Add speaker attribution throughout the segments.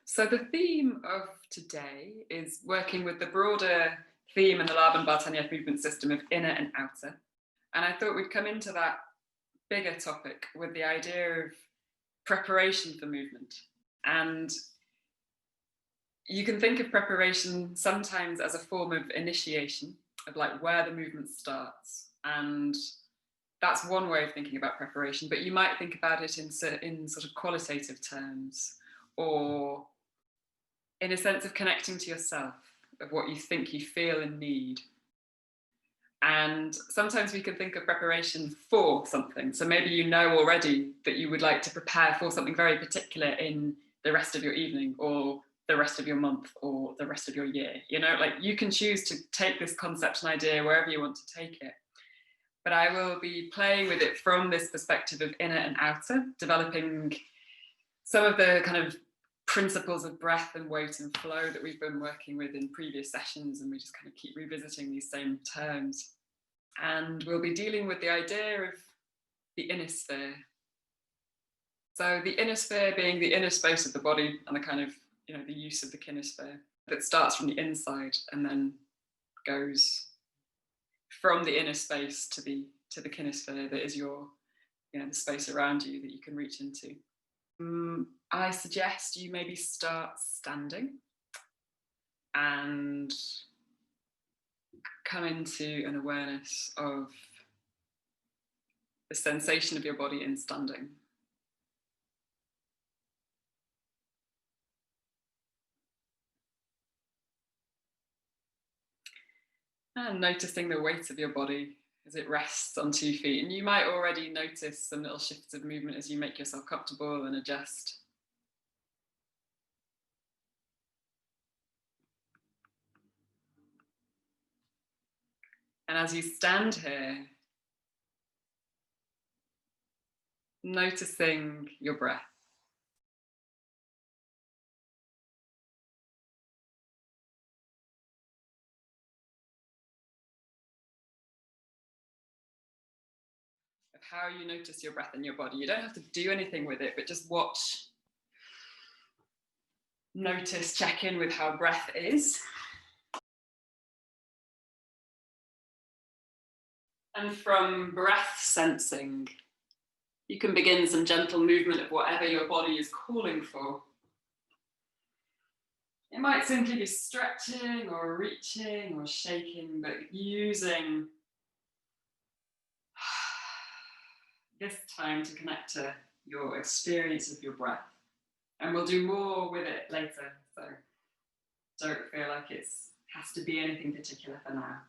Speaker 1: So the theme of today is working with the broader theme in the Laban Bartenieff Movement System of inner and outer. And I thought we'd come into that bigger topic with the idea of preparation for movement. And you can think of preparation sometimes as a form of initiation, of like where the movement starts. And that's one way of thinking about preparation, but you might think about it in sort of qualitative terms, or in a sense of connecting to yourself, of what you think you feel and need. And sometimes we can think of preparation for something. So maybe you know already that you would like to prepare for something very particular in the rest of your evening, or the rest of your month, or the rest of your year. You know, like you can choose to take this concept and idea wherever you want to take it. But I will be playing with it from this perspective of inner and outer, developing some of the kind of principles of breath and weight and flow that we've been working with in previous sessions, and we just kind of keep revisiting these same terms. And we'll be dealing with the idea of the inner sphere. So the inner sphere being the inner space of the body, and the kind of, you know, the use of the kinesphere that starts from the inside and then goes from the inner space to the kinesphere that is your, you know, the space around you that you can reach into. I suggest you maybe start standing and come into an awareness of the sensation of your body in standing. And noticing the weight of your body as it rests on 2 feet. And you might already notice some little shifts of movement as you make yourself comfortable and adjust. And as you stand here, noticing your breath. Of how you notice your breath in your body. You don't have to do anything with it, but just watch, notice, check in with how breath is. And from breath sensing, you can begin some gentle movement of whatever your body is calling for. It might simply be stretching or reaching or shaking, but using this time to connect to your experience of your breath. And we'll do more with it later, so don't feel like it has to be anything particular for now.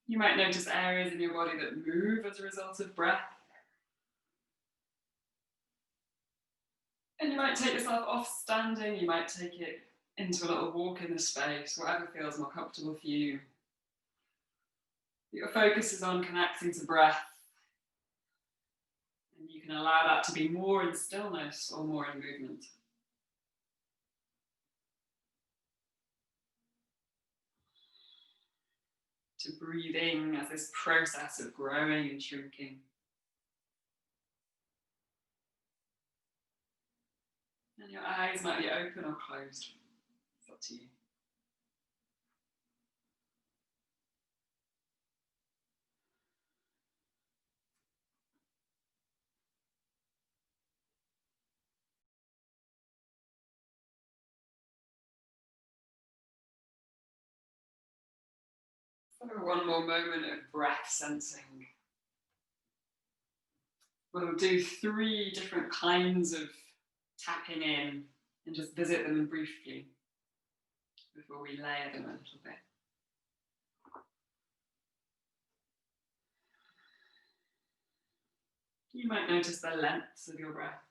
Speaker 1: You might notice areas in your body that move as a result of breath. And you might take yourself off standing, you might take it into a little walk in the space, whatever feels more comfortable for you. Your focus is on connecting to breath. And you can allow that to be more in stillness or more in movement. To breathing as this process of growing and shrinking. And your eyes might be open or closed. It's up to you. So one more moment of breath sensing. We'll do 3 different kinds of tapping in and just visit them briefly before we layer them a little bit. You might notice the lengths of your breath,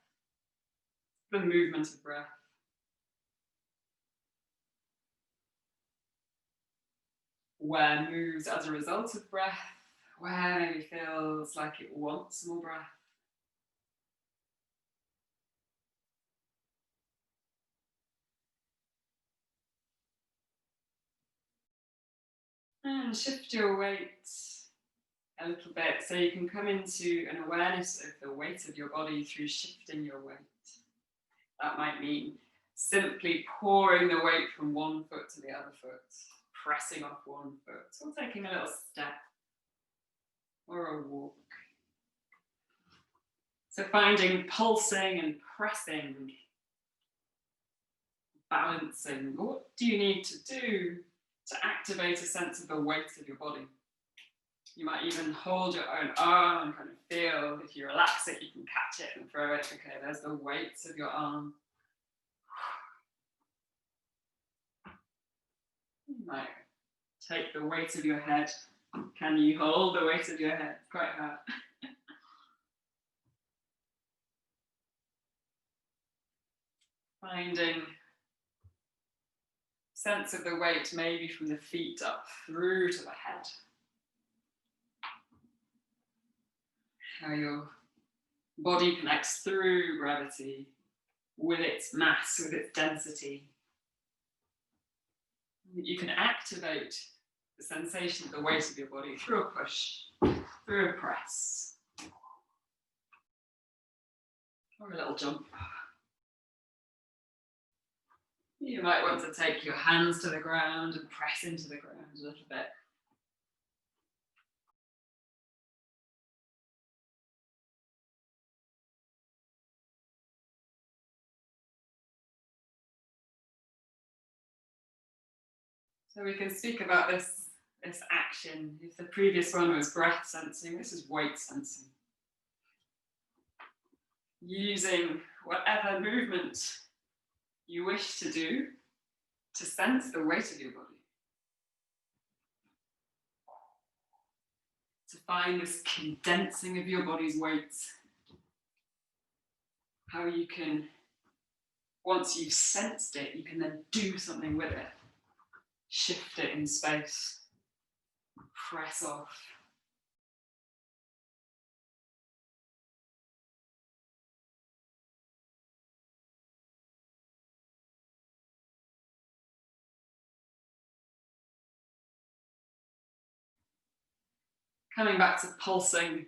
Speaker 1: the movement of breath. Where moves as a result of breath, where maybe feels like it wants more breath. And shift your weight a little bit so you can come into an awareness of the weight of your body through shifting your weight. That might mean simply pouring the weight from one foot to the other foot, pressing off one foot, or taking a little step or a walk. So finding pulsing and pressing, balancing. What do you need to do to activate a sense of the weight of your body? You might even hold your own arm and kind of feel, if you relax it, you can catch it and throw it. Okay, there's the weight of your arm. You might take the weight of your head. Can you hold the weight of your head? Quite hard. Finding sense of the weight maybe from the feet up through to the head. How your body connects through gravity with its mass, with its density. You can activate the sensation of the weight of your body through a push, through a press, or a little jump. You might want to take your hands to the ground and press into the ground a little bit. So we can speak about this action. If the previous one was breath sensing, this is weight sensing. Using whatever movement you wish to do to sense the weight of your body. To find this condensing of your body's weight. How you can, once you've sensed it, you can then do something with it. Shift it in space. Press off. Coming back to pulsing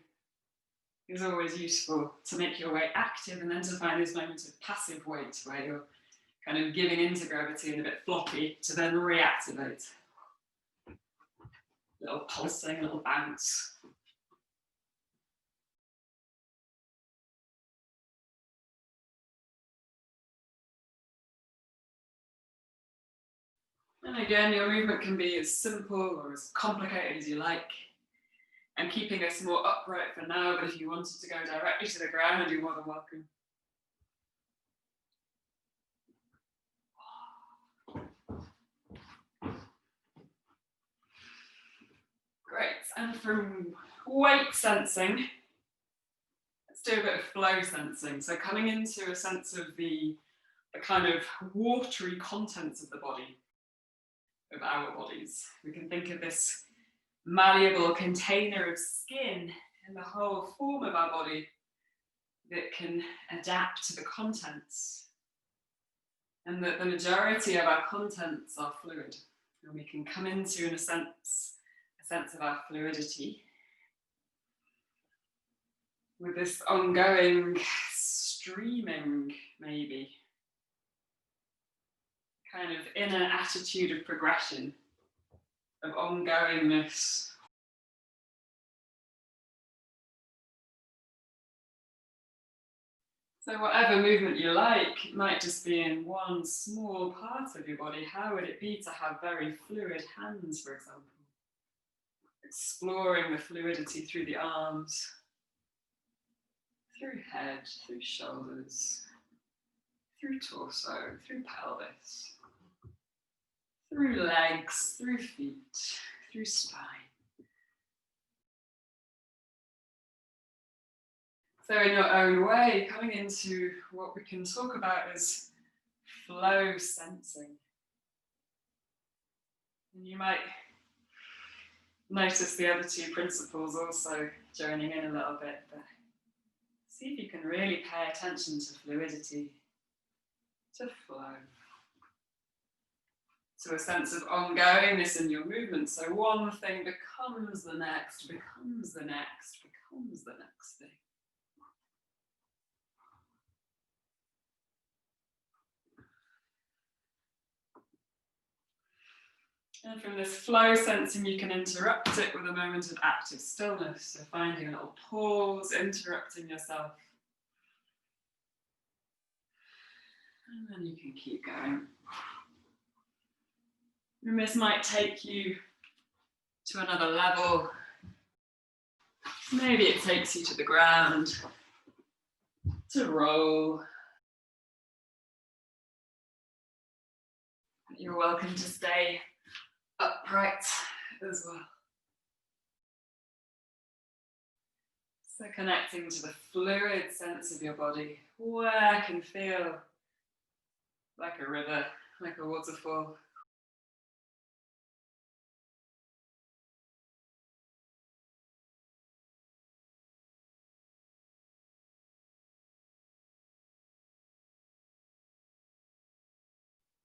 Speaker 1: is always useful to make your weight active and then to find this moment of passive weight where you're kind of giving into gravity and a bit floppy to then reactivate. Little pulsing, little bounce. And again, your movement can be as simple or as complicated as you like. I'm keeping us more upright for now, but if you wanted to go directly to the ground, you're more than welcome. Great, and from weight sensing, let's do a bit of flow sensing. So coming into a sense of the kind of watery contents of the body, of our bodies. We can think of this malleable container of skin in the whole form of our body that can adapt to the contents. And that the majority of our contents are fluid. And we can come into, in a sense of our fluidity with this ongoing streaming, maybe, kind of inner attitude of progression, of ongoingness. So whatever movement you like, it might just be in one small part of your body. How would it be to have very fluid hands, for example? Exploring the fluidity through the arms, through head, through shoulders, through torso, through pelvis, through legs, through feet, through spine. So in your own way, coming into what we can talk about as flow sensing. And you might notice the other two principles also joining in a little bit, but see if you can really pay attention to fluidity, to flow. to a sense of ongoingness in your movement. So one thing becomes the next, becomes the next, becomes the next thing. And from this flow sensing, you can interrupt it with a moment of active stillness. So finding a little pause, interrupting yourself. And then you can keep going. And this might take you to another level. Maybe it takes you to the ground, to roll. You're welcome to stay upright as well. So connecting to the fluid sense of your body, where can feel like a river, like a waterfall.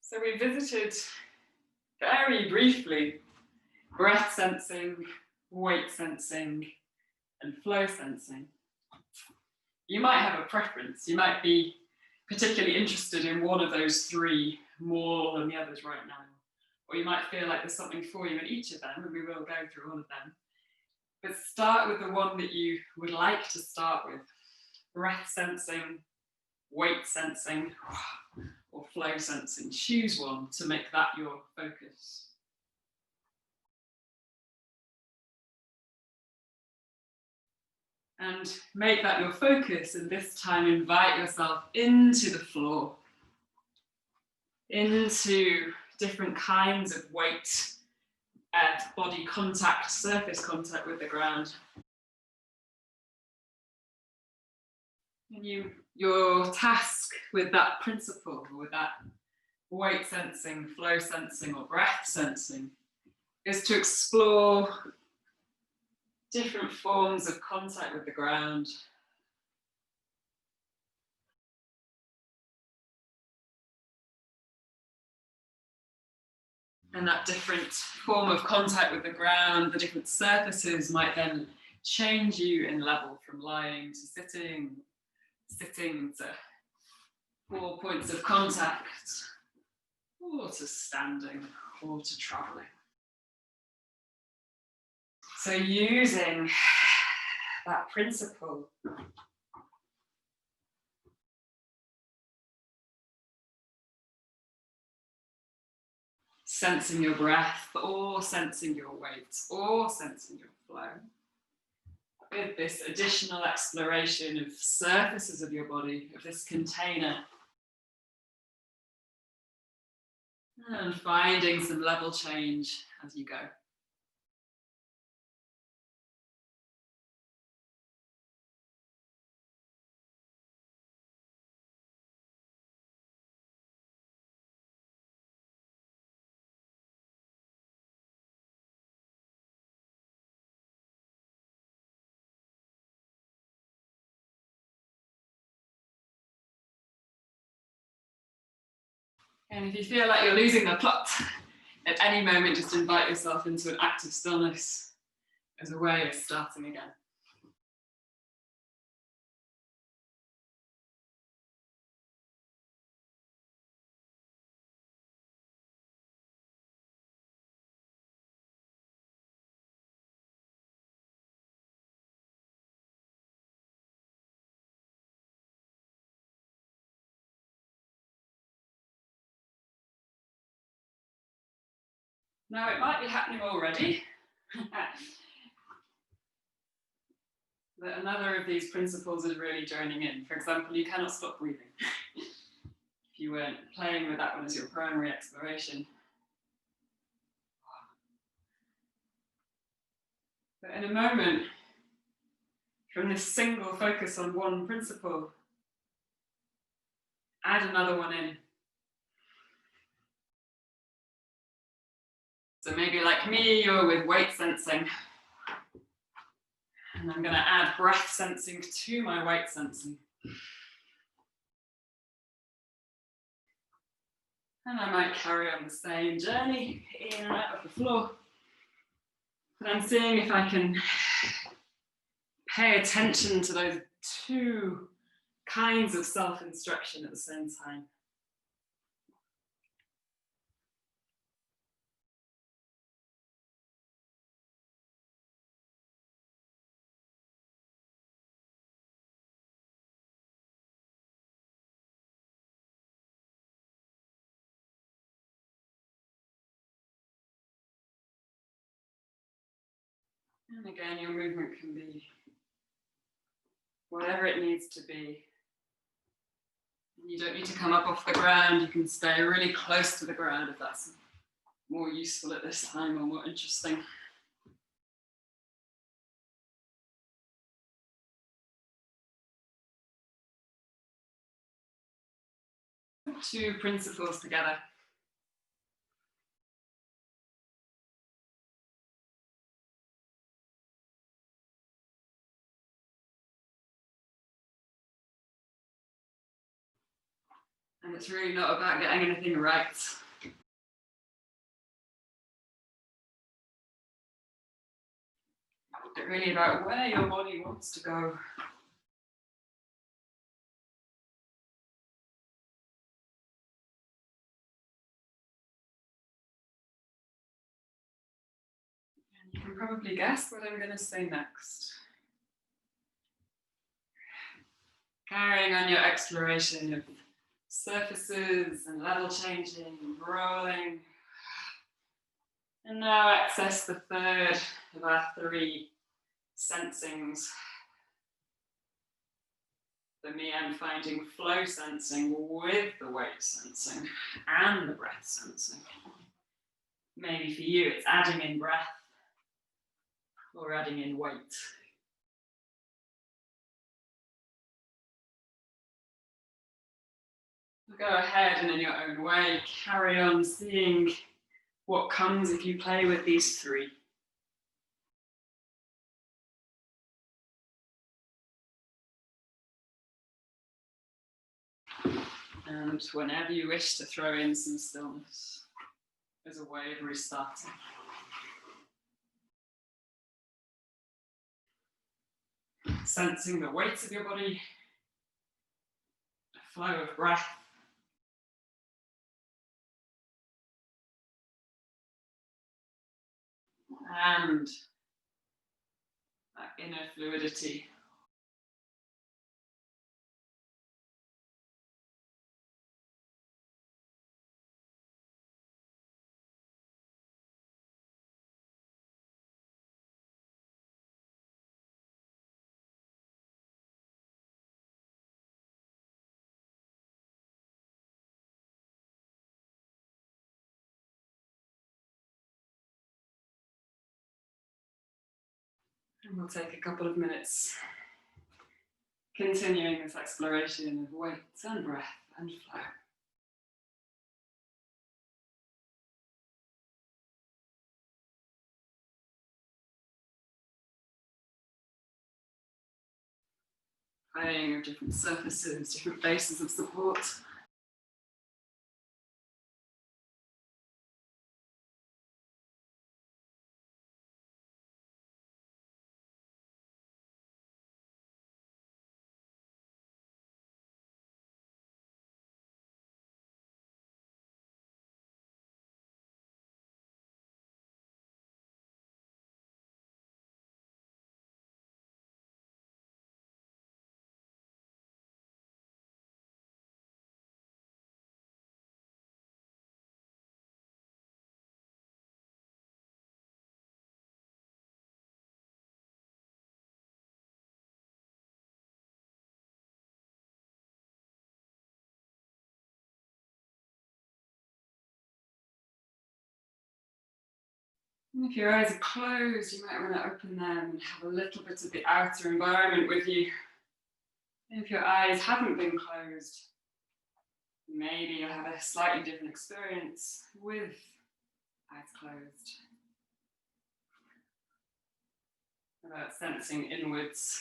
Speaker 1: So we visited very briefly breath sensing, weight sensing, and flow sensing. You might have a preference. You might be particularly interested in one of those three more than the others right now. Or you might feel like there's something for you in each of them, and we will go through all of them. But start with the one that you would like to start with. Breath sensing, weight sensing, or flow sensing. Choose one to make that your focus. And make that your focus, and this time invite yourself into the floor, into different kinds of weight, body contact, surface contact with the ground. And your task with that principle, with that weight sensing, flow sensing, or breath sensing, is to explore different forms of contact with the ground. And that different form of contact with the ground, the different surfaces might then change you in level from lying to sitting, sitting to 4 points of contact, or to standing, or to traveling. So using that principle, sensing your breath, or sensing your weight, or sensing your flow, with this additional exploration of surfaces of your body, of this container, and finding some level change as you go. And if you feel like you're losing the plot, at any moment just invite yourself into an active stillness as a way of starting again. Now it might be happening already, that another of these principles is really joining in. For example, you cannot stop breathing. If you weren't playing with that one as your primary exploration. But in a moment, from this single focus on one principle, add another one in. So maybe like me, you're with weight sensing. And I'm going to add breath sensing to my weight sensing. And I might carry on the same journey in and out of the floor. But I'm seeing if I can pay attention to those two kinds of self-instruction at the same time. And again, your movement can be whatever it needs to be. You don't need to come up off the ground. You can stay really close to the ground if that's more useful at this time or more interesting. Two principles together. And it's really not about getting anything right. It's really about where your body wants to go. And you can probably guess what I'm going to say next. Carrying on your exploration of surfaces and level changing, rolling. And now access the third of our three sensings. For me, I'm finding flow sensing with the weight sensing and the breath sensing. Maybe for you, it's adding in breath or adding in weight. Go ahead and in your own way, carry on seeing what comes if you play with these three. And whenever you wish to throw in some stillness as a way of restarting. Sensing the weight of your body, the flow of breath, and that inner fluidity. And we'll take a couple of minutes continuing this exploration of weight and breath and flow. Playing with different surfaces, different bases of support. And if your eyes are closed, you might want to open them and have a little bit of the outer environment with you. And if your eyes haven't been closed, maybe you'll have a slightly different experience with eyes closed. About sensing inwards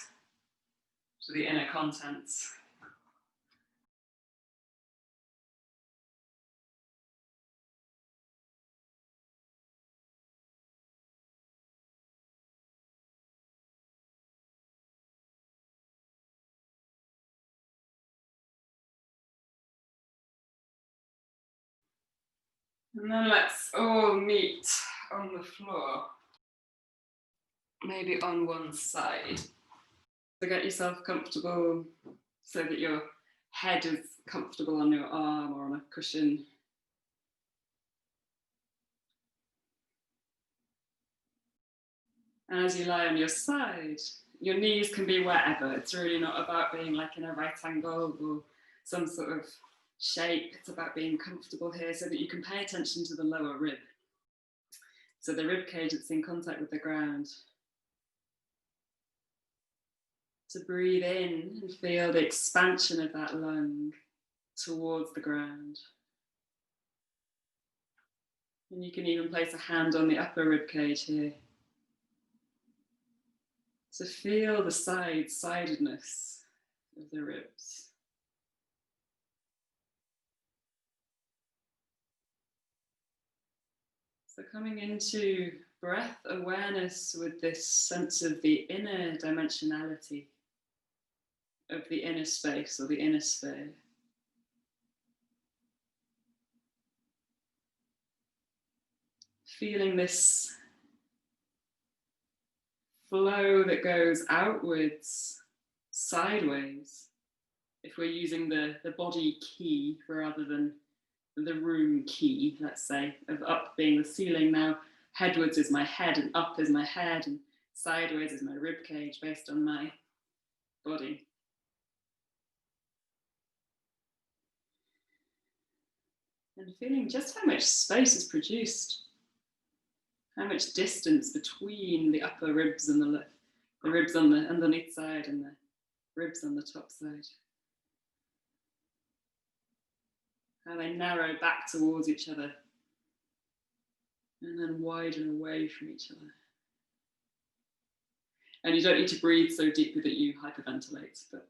Speaker 1: to the inner contents. And then let's all meet on the floor, maybe on one side. So get yourself comfortable so that your head is comfortable on your arm or on a cushion. And as you lie on your side, your knees can be wherever. It's really not about being like in a right angle or some sort of shape. It's about being comfortable here so that you can pay attention to the lower rib. So the rib cage that's in contact with the ground. To breathe in and feel the expansion of that lung towards the ground. And you can even place a hand on the upper rib cage here. To feel the side-sidedness of the ribs. So coming into breath awareness with this sense of the inner dimensionality of the inner space or the inner sphere. Feeling this flow that goes outwards, sideways, if we're using the body key rather than the room key, let's say, of up being the ceiling. Now headwards is my head and up is my head and sideways is my rib cage based on my body. And feeling just how much space is produced. How much distance between the upper ribs and the ribs on the underneath side and the ribs on the top side. How they narrow back towards each other and then widen away from each other. And you don't need to breathe so deeply that you hyperventilate, but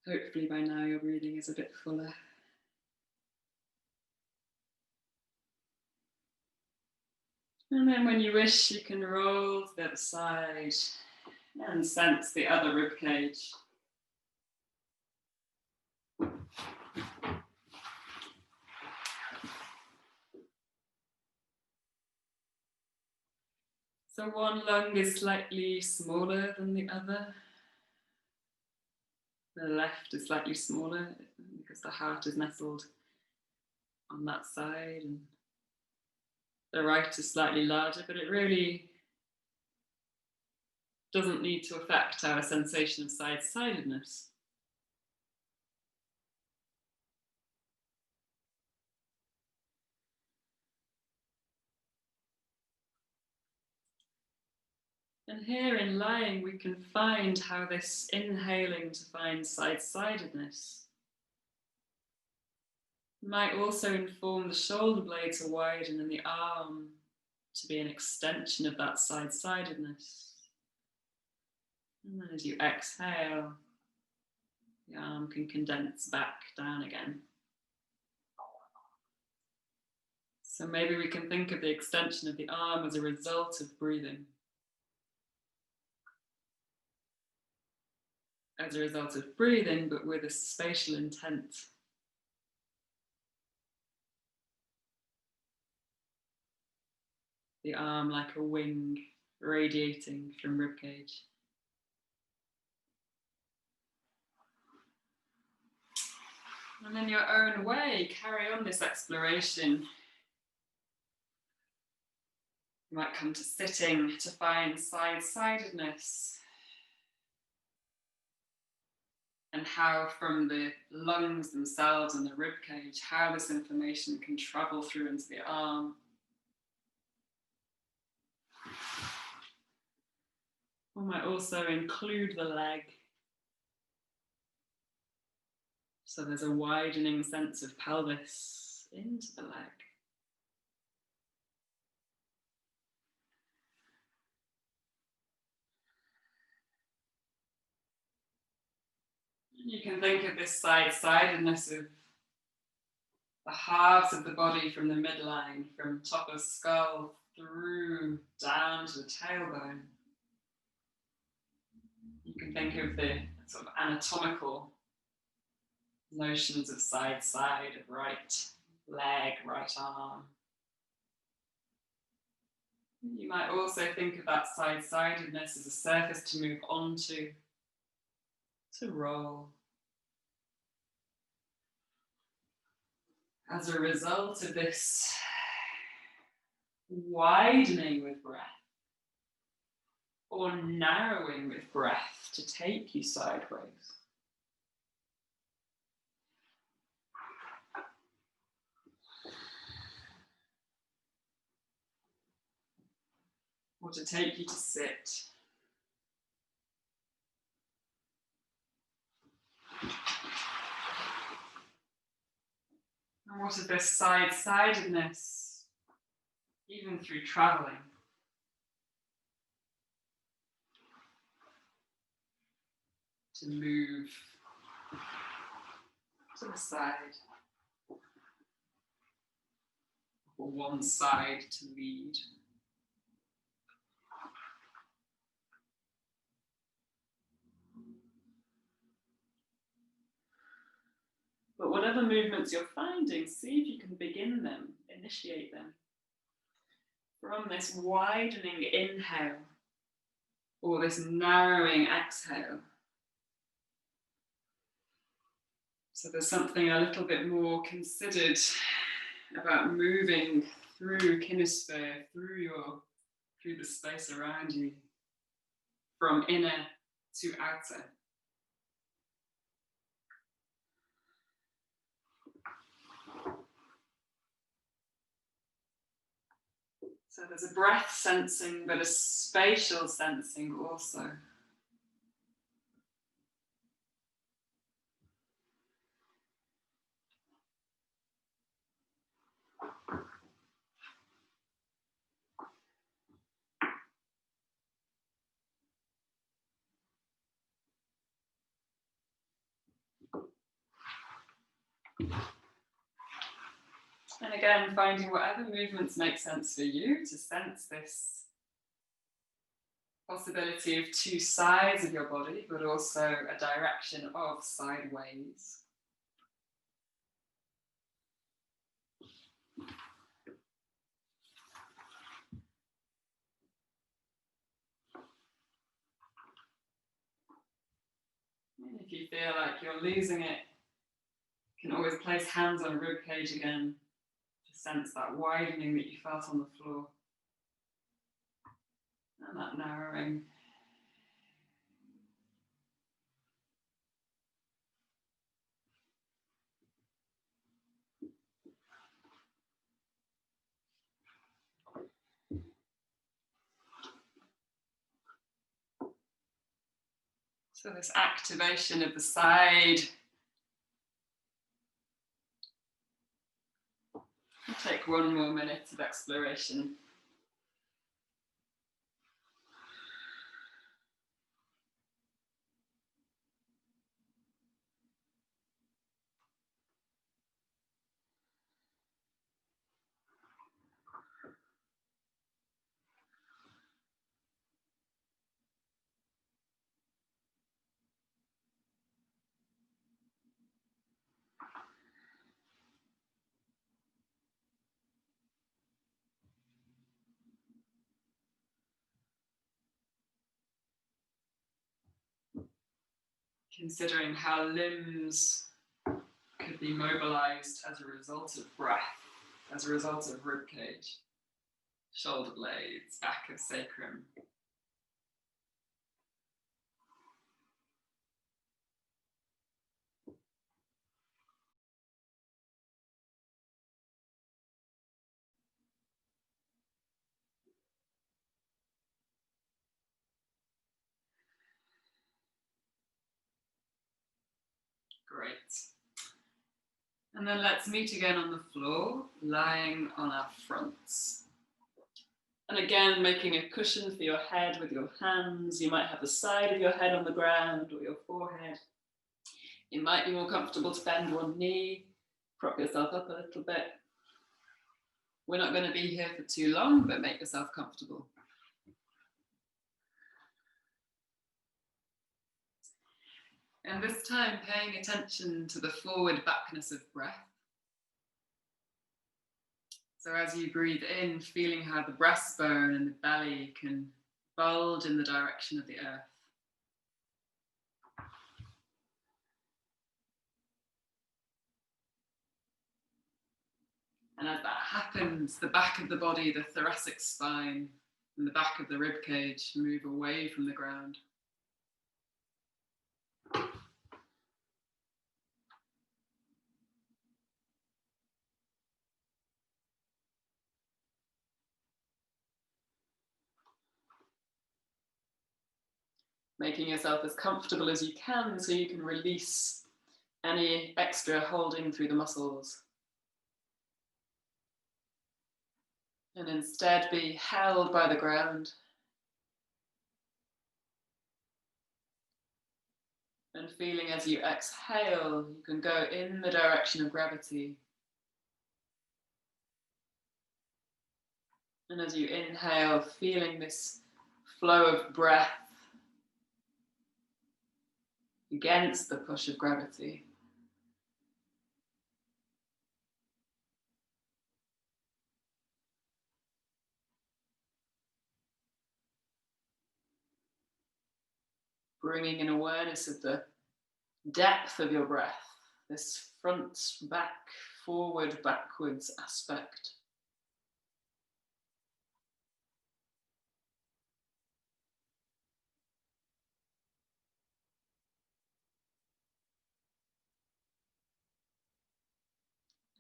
Speaker 1: hopefully by now your breathing is a bit fuller. And then when you wish, you can roll to the other side and sense the other rib cage. So one lung is slightly smaller than the other. The left is slightly smaller because the heart is nestled on that side, and the right is slightly larger, but it really doesn't need to affect our sensation of side-sidedness. And here in lying, we can find how this inhaling to find side-sidedness might also inform the shoulder blade to widen and the arm to be an extension of that side-sidedness. And then as you exhale, the arm can condense back down again. So maybe we can think of the extension of the arm as a result of breathing. As a result of breathing, but with a spatial intent. The arm like a wing radiating from ribcage. And in your own way, carry on this exploration. You might come to sitting to find side-sidedness. And how from the lungs themselves and the ribcage, how this information can travel through into the arm. We might also include the leg. So there's a widening sense of pelvis into the leg. You can think of this side-sidedness of the halves of the body from the midline, from top of skull through down to the tailbone. You can think of the sort of anatomical notions of side, of right, leg, right arm. You might also think of that side-sidedness as a surface to move onto, to roll. As a result of this widening with breath, or narrowing with breath to take you sideways. Or to take you to sit. And what is this side-sidedness, even through traveling? To move to the side, or one side to lead. But whatever movements you're finding, see if you can begin them, initiate them from this widening inhale or this narrowing exhale. So there's something a little bit more considered about moving through Innersphere, through the space around you, from inner to outer. So there's a breath sensing, but a spatial sensing also. And again, finding whatever movements make sense for you to sense this possibility of two sides of your body, but also a direction of sideways. And if you feel like you're losing it, you can always place hands on rib cage again to sense that widening that you felt on the floor. And that narrowing. So this activation of the side. We'll take one more minute of exploration. Considering how limbs could be mobilized as a result of breath, as a result of rib cage, shoulder blades, back of sacrum. Great. And then let's meet again on the floor, lying on our fronts. And again, making a cushion for your head with your hands. You might have the side of your head on the ground or your forehead. It might be more comfortable to bend one knee, prop yourself up a little bit. We're not going to be here for too long, but make yourself comfortable. And this time, paying attention to the forward backness of breath. So as you breathe in, feeling how the breastbone and the belly can bulge in the direction of the earth. And as that happens, the back of the body, the thoracic spine, and the back of the rib cage move away from the ground. Making yourself as comfortable as you can so you can release any extra holding through the muscles. And instead be held by the ground. And feeling as you exhale, you can go in the direction of gravity. And as you inhale, feeling this flow of breath against the push of gravity. Bringing an awareness of the depth of your breath, this front, back, forward, backwards aspect.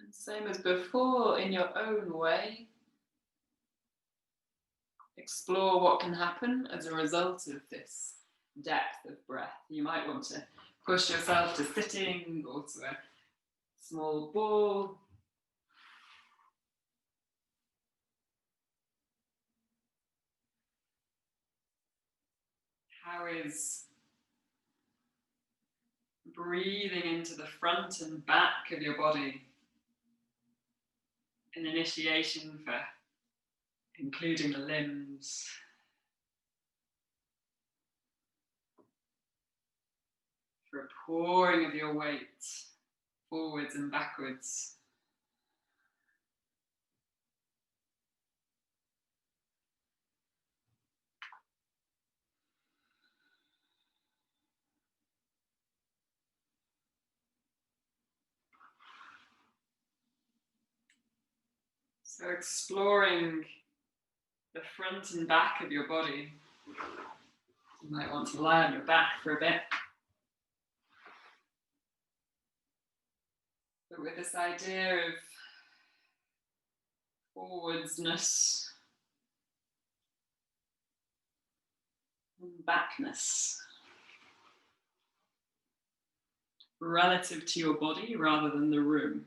Speaker 1: And same as before, in your own way, explore what can happen as a result of this depth of breath. You might want to push yourself to sitting or to a small ball. How is breathing into the front and back of your body an initiation for including the limbs? For a pouring of your weight forwards and backwards. So exploring the front and back of your body. You might want to lie on your back for a bit. But with this idea of forwardsness and backness relative to your body rather than the room.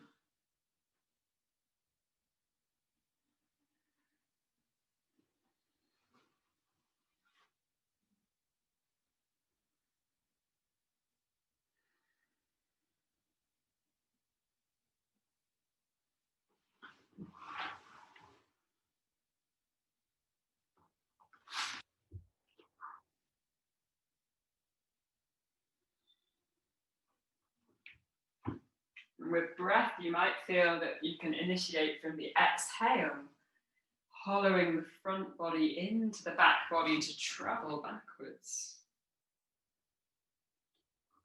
Speaker 1: With breath, you might feel that you can initiate from the exhale, hollowing the front body into the back body to travel backwards.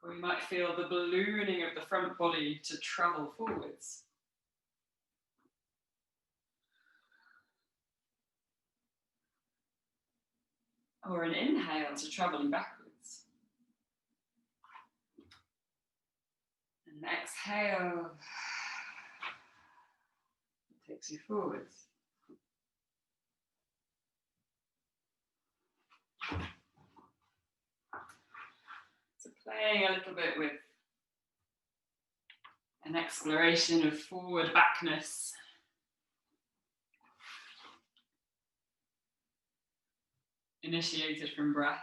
Speaker 1: Or you might feel the ballooning of the front body to travel forwards. Or an inhale to traveling backwards. And exhale takes you forwards. So playing a little bit with an exploration of forward backness. Initiated from breath.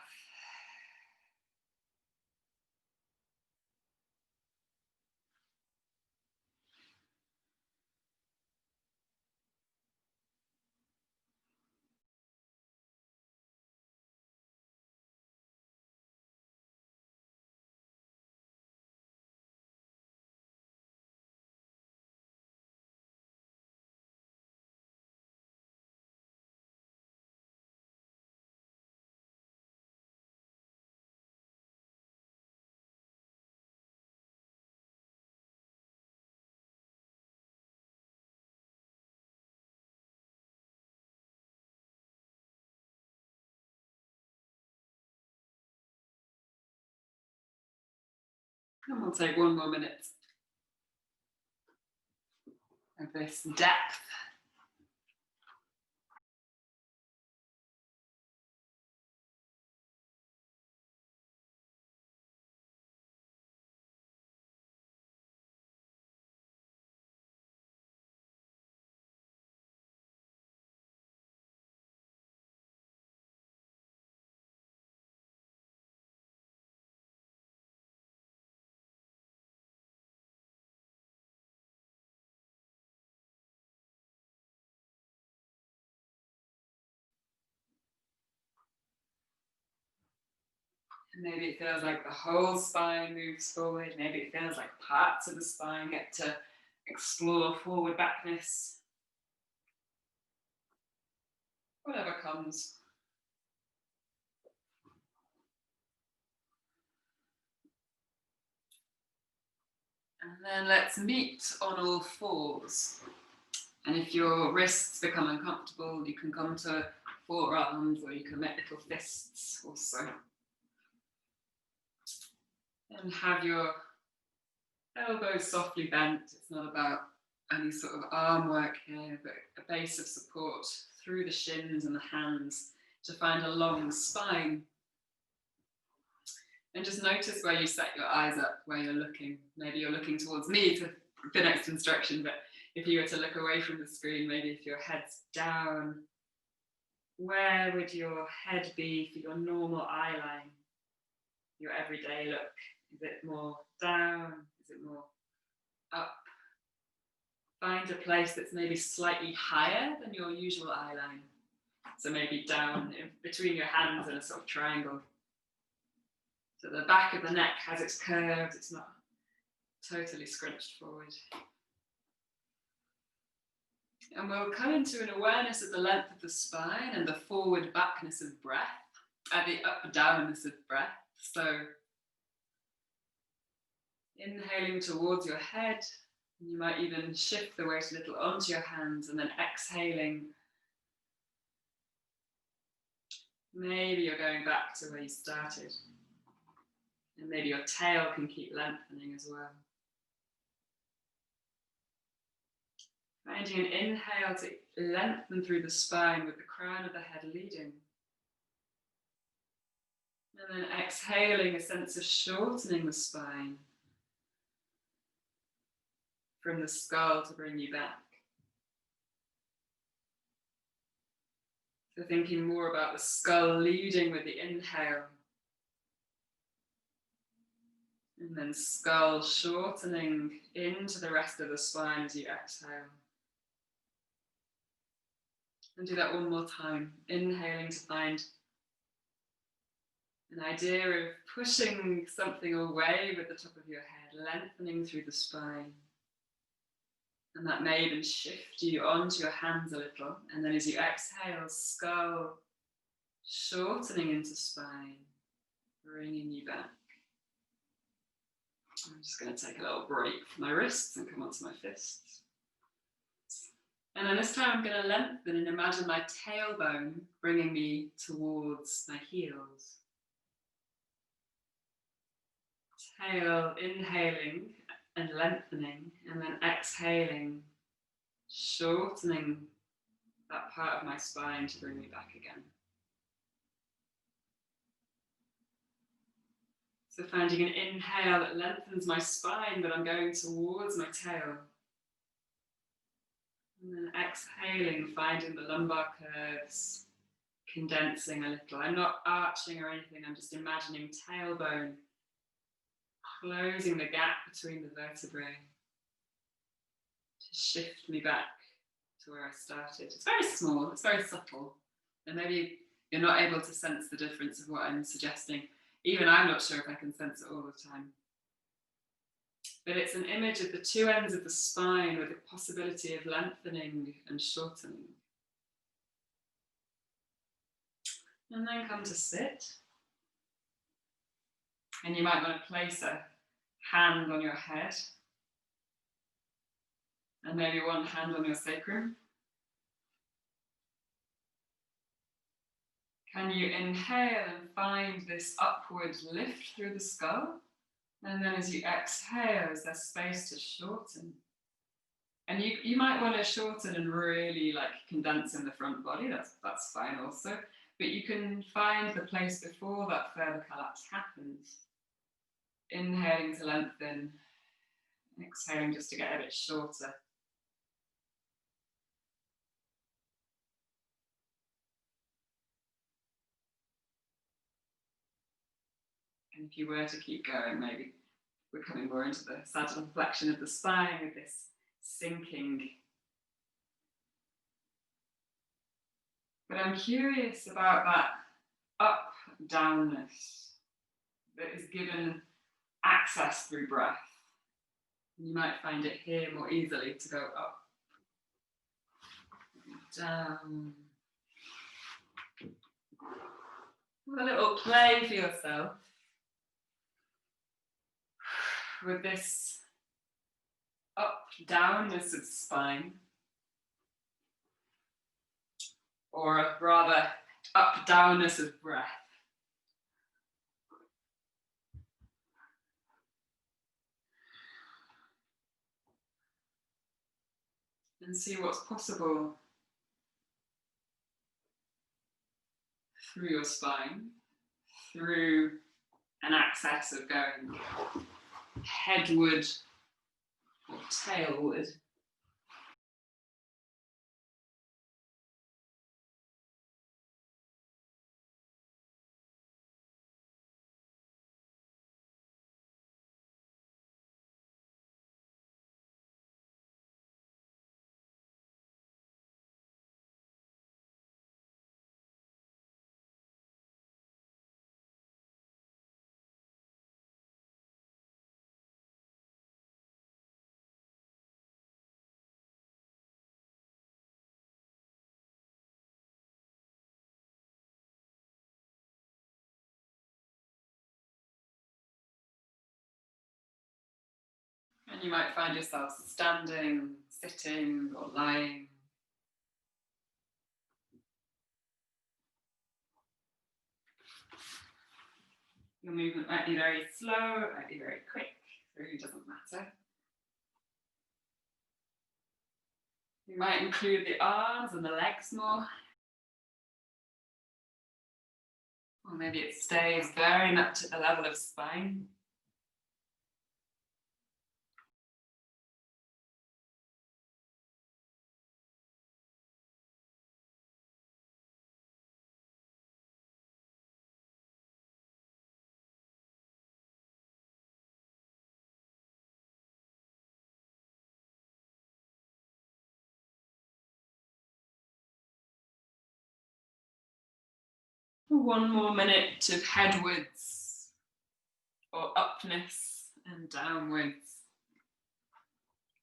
Speaker 1: And we'll take one more minute of this depth. Maybe it feels like the whole spine moves forward. Maybe it feels like parts of the spine get to explore forward backness. Whatever comes. And then let's meet on all fours. And if your wrists become uncomfortable, you can come to forearms, or you can make little fists also. And have your elbows softly bent. It's not about any sort of arm work here, but a base of support through the shins and the hands to find a long spine. And just notice where you set your eyes up, where you're looking. Maybe you're looking towards me for the next instruction, but if you were to look away from the screen, maybe if your head's down, where would your head be for your normal eye line? Your everyday look? Is it more down? Is it more up? Find a place that's maybe slightly higher than your usual eye line. So maybe down in between your hands in a sort of triangle. So the back of the neck has its curves, it's not totally scrunched forward. And we'll come into an awareness of the length of the spine and the forward backness of breath, the up downness of breath. So inhaling towards your head, you might even shift the weight a little onto your hands, and then exhaling. Maybe you're going back to where you started. And maybe your tail can keep lengthening as well. Finding an inhale to lengthen through the spine with the crown of the head leading. And then exhaling, a sense of shortening the spine from the skull to bring you back. So thinking more about the skull leading with the inhale. And then skull shortening into the rest of the spine as you exhale. And do that one more time. Inhaling to find an idea of pushing something away with the top of your head, lengthening through the spine. And that may even shift you onto your hands a little. And then as you exhale, skull shortening into spine, bringing you back. I'm just going to take a little break from my wrists and come onto my fists. And then this time I'm going to lengthen and imagine my tailbone bringing me towards my heels. Tail inhaling and lengthening, and then exhaling, shortening that part of my spine to bring me back again. So finding an inhale that lengthens my spine, but I'm going towards my tail. And then exhaling, finding the lumbar curves, condensing a little. I'm not arching or anything, I'm just imagining tailbone, closing the gap between the vertebrae to shift me back to where I started. It's very small, it's very subtle, and maybe you're not able to sense the difference of what I'm suggesting. Even I'm not sure if I can sense it all the time. But it's an image of the two ends of the spine with the possibility of lengthening and shortening. And then come to sit. And you might want to place a hand on your head. And maybe one hand on your sacrum. Can you inhale and find this upward lift through the skull? And then as you exhale, is there space to shorten? And you might want to shorten and really like condense in the front body. That's fine also. But you can find the place before that further collapse happens. Inhaling to lengthen, exhaling just to get a bit shorter. And if you were to keep going, maybe we're coming more into the sagittal flexion of the spine with this sinking. But I'm curious about that up-downness that is given access through breath. You might find it here more easily to go up, down. Have a little play for yourself with this up-downness of spine, or rather up-downness of breath. And see what's possible through your spine, through an access of going headward or tailward. And you might find yourself standing, sitting, or lying. Your movement might be very slow, it might be very quick, it really doesn't matter. You might include the arms and the legs more. Or maybe it stays very much at the level of spine. One more minute of headwards or upness and downwards,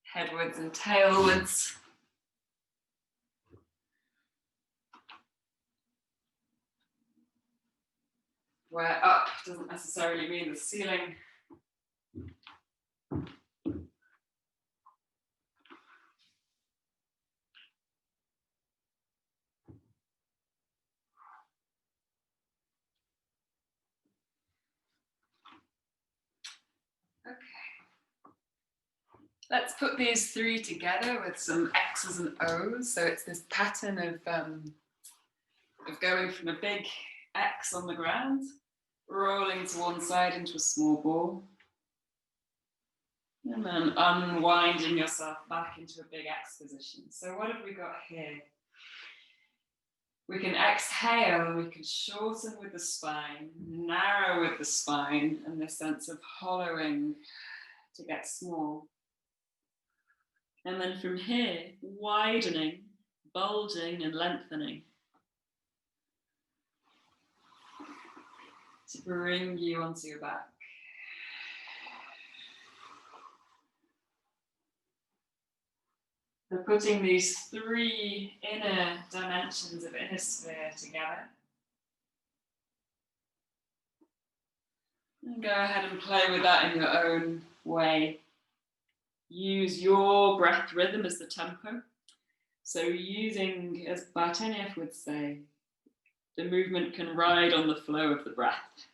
Speaker 1: headwards and tailwards. Where up doesn't necessarily mean the ceiling. Okay. Let's put these three together with some X's and O's. So it's this pattern of going from a big X on the ground, rolling to one side into a small ball, and then unwinding yourself back into a big X position. So what have we got here? We can exhale, we can shorten with the spine, narrow with the spine, and this sense of hollowing to get small. And then from here, widening, bulging, and lengthening to bring you onto your back. So putting these three inner dimensions of Innersphere together. And go ahead and play with that in your own way. Use your breath rhythm as the tempo. So using, as Bartenieff would say, the movement can ride on the flow of the breath.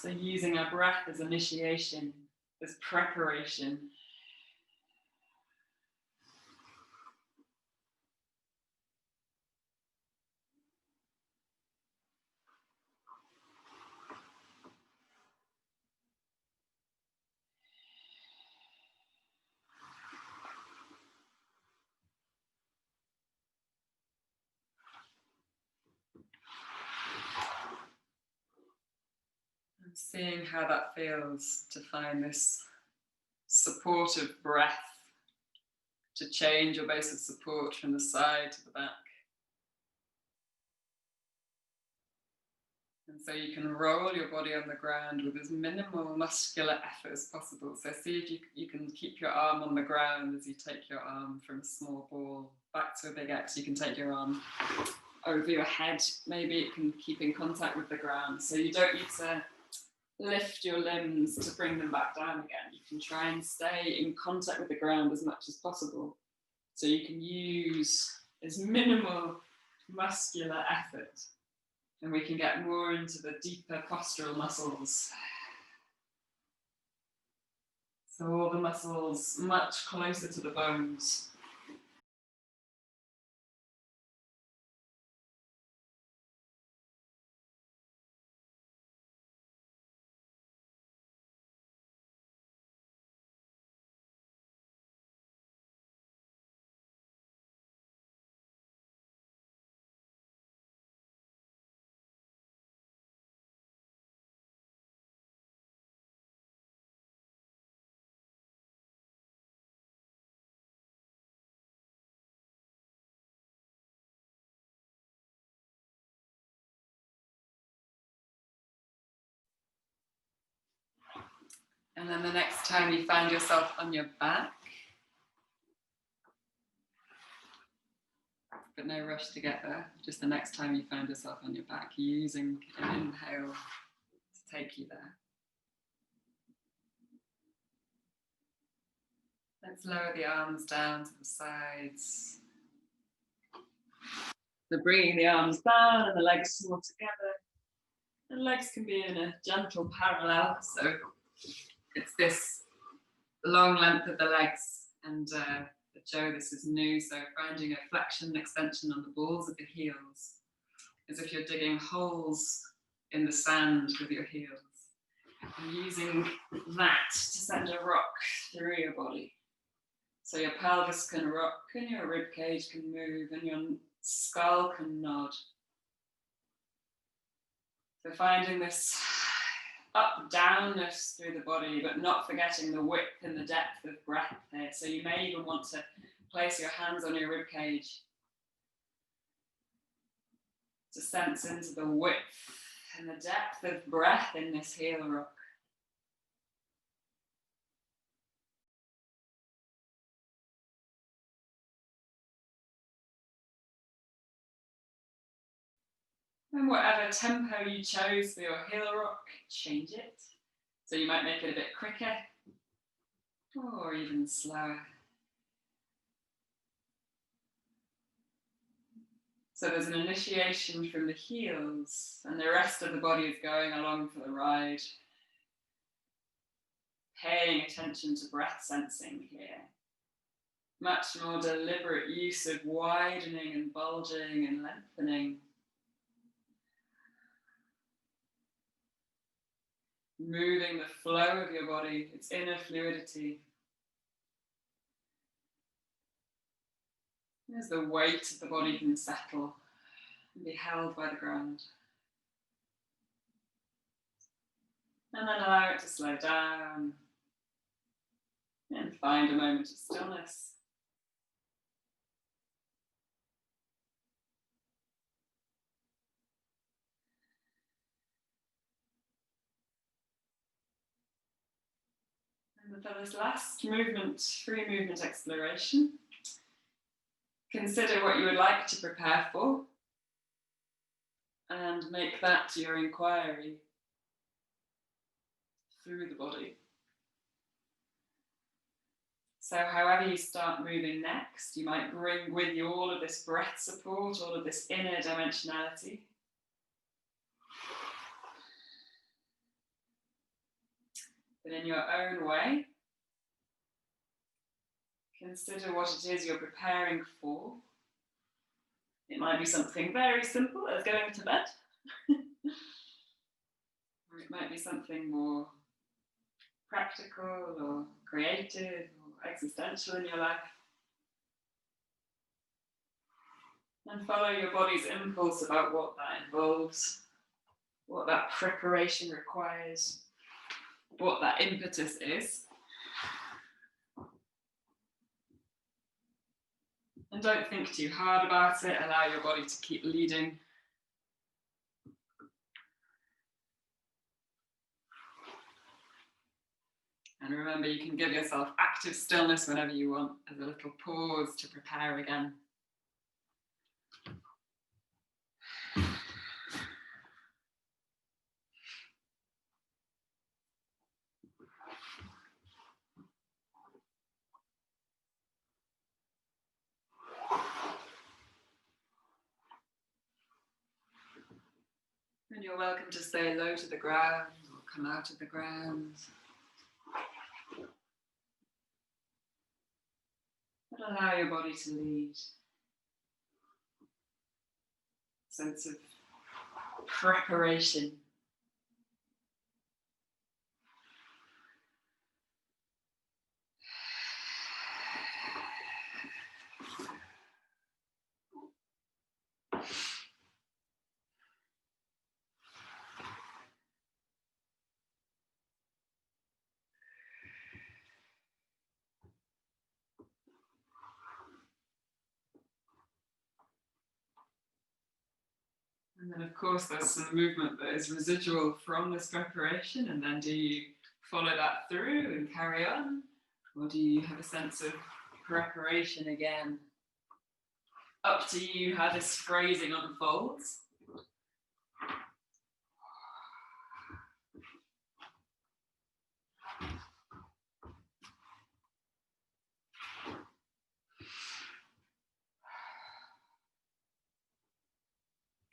Speaker 1: So using our breath as initiation, as preparation. And seeing how that feels to find this supportive breath to change your base of support from the side to the back. And so you can roll your body on the ground with as minimal muscular effort as possible. So see if you can keep your arm on the ground as you take your arm from a small ball back to a big X. You can take your arm over your head. Maybe it can keep in contact with the ground. So you don't need to lift your limbs to bring them back down again. You can try and stay in contact with the ground as much as possible. So you can use as minimal muscular effort. And we can get more into the deeper postural muscles. So all the muscles much closer to the bones. And then the next time you find yourself on your back, but no rush to get there, just the next time you find yourself on your back, using an inhale to take you there. Let's lower the arms down to the sides. So bringing the arms down and the legs more together. The legs can be in a gentle parallel, so it's this long length of the legs, and for Joe this is new, so finding a flexion and extension on the balls of the heels, as if you're digging holes in the sand with your heels, and using that to send a rock through your body. So your pelvis can rock, and your rib cage can move, and your skull can nod. So finding this up-downness through the body, but not forgetting the width and the depth of breath here. So you may even want to place your hands on your rib cage to sense into the width and the depth of breath in this heel rock. And whatever tempo you chose for your heel rock, change it. So you might make it a bit quicker or even slower. So there's an initiation from the heels, and the rest of the body is going along for the ride. Paying attention to breath sensing here. Much more deliberate use of widening and bulging and lengthening. Moving the flow of your body, its inner fluidity. As the weight of the body can settle and be held by the ground. And then allow it to slow down and find a moment of stillness. And for this last movement, free movement exploration, consider what you would like to prepare for and make that your inquiry through the body. So however you start moving next, you might bring with you all of this breath support, all of this inner dimensionality. but in your own way, consider what it is you're preparing for. It might be something very simple as going to bed, or it might be something more practical or creative or existential in your life. And follow your body's impulse about what that involves, what that preparation requires, what that impetus is. And don't think too hard about it, allow your body to keep leading. And remember, you can give yourself active stillness whenever you want, as a little pause to prepare again. And you're welcome to stay low to the ground or come out of the ground. But allow your body to lead. Sense of preparation. And then, of course, there's some movement that is residual from this preparation. And then do you follow that through and carry on? Or do you have a sense of preparation again? Up to you how this phrasing unfolds.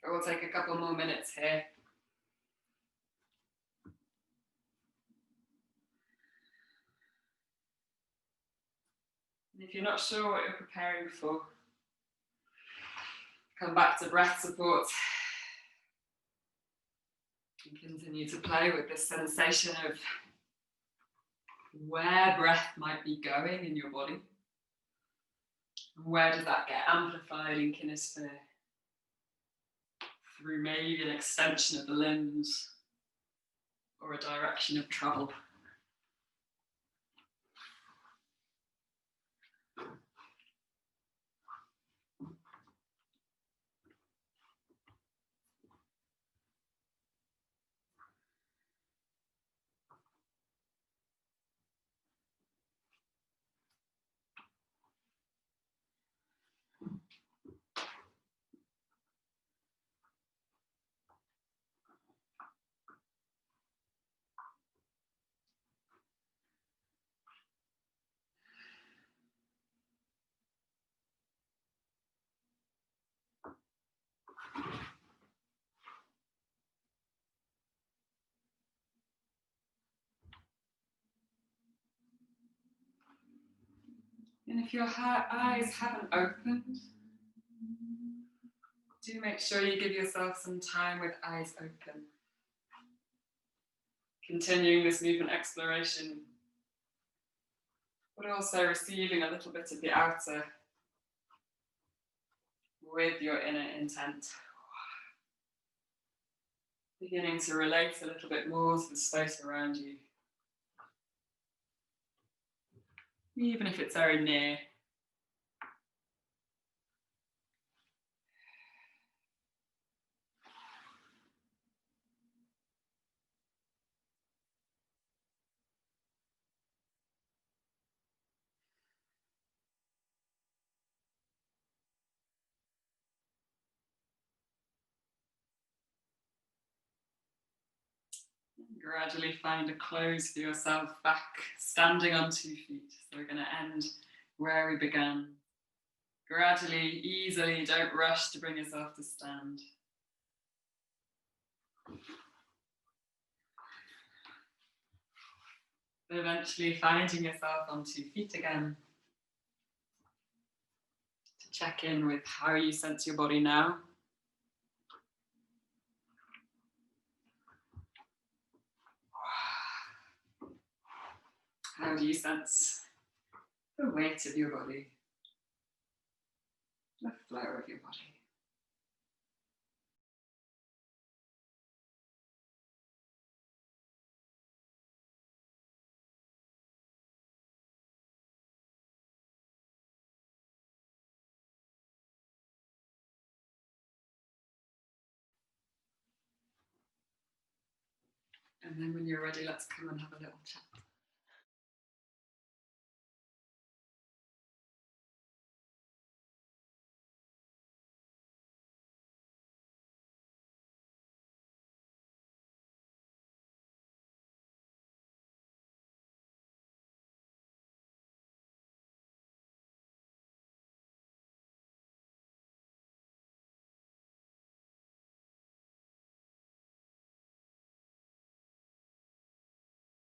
Speaker 1: We'll take a couple more minutes here. And if you're not sure what you're preparing for, come back to breath support and continue to play with this sensation of where breath might be going in your body. Where does that get amplified in Innersphere? Through maybe an extension of the limbs or a direction of travel. And if your eyes haven't opened, do make sure you give yourself some time with eyes open. Continuing this movement exploration, but also receiving a little bit of the outer with your inner intent. Beginning to relate a little bit more to the space around you. Even if it's very near. Gradually find a close for yourself back, standing on 2 feet. So we're going to end where we began. Gradually, easily, don't rush to bring yourself to stand. Eventually finding yourself on 2 feet again. To check in with how you sense your body now. How do you sense the weight of your body? The flow of your body? And then when you're ready, let's come and have a little chat.